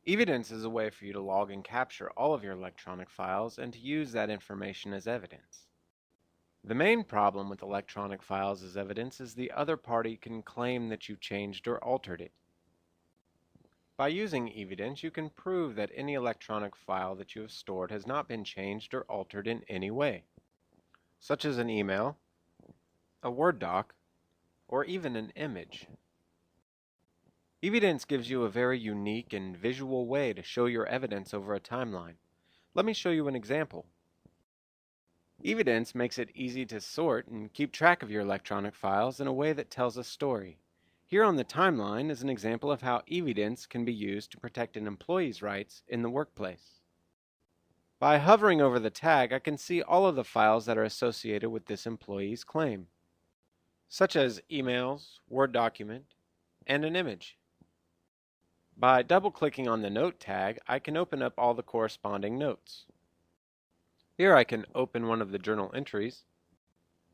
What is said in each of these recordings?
Evidence is a way for you to log and capture all of your electronic files and to use that information as evidence. The main problem with electronic files as evidence is the other party can claim that you changed or altered it. By using evidence, you can prove that any electronic file that you have stored has not been changed or altered in any way, such as an email, a Word doc, or even an image. Evidence gives you a very unique and visual way to show your evidence over a timeline. Let me show you an example. Evidence makes it easy to sort and keep track of your electronic files in a way that tells a story. Here on the timeline is an example of how evidence can be used to protect an employee's rights in the workplace. By hovering over the tag, I can see all of the files that are associated with this employee's claim, such as emails, Word document, and an image. By double-clicking on the Note tag, I can open up all the corresponding notes. Here I can open one of the journal entries.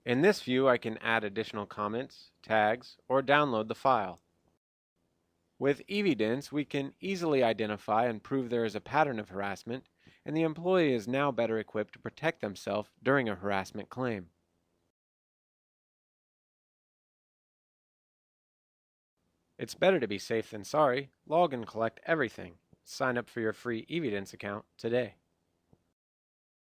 In this view, I can add additional comments, tags, or download the file. With evidence, we can easily identify and prove there is a pattern of harassment, and the employee is now better equipped to protect themselves during a harassment claim. It's better to be safe than sorry. Log and collect everything. Sign up for your free Evidence account today.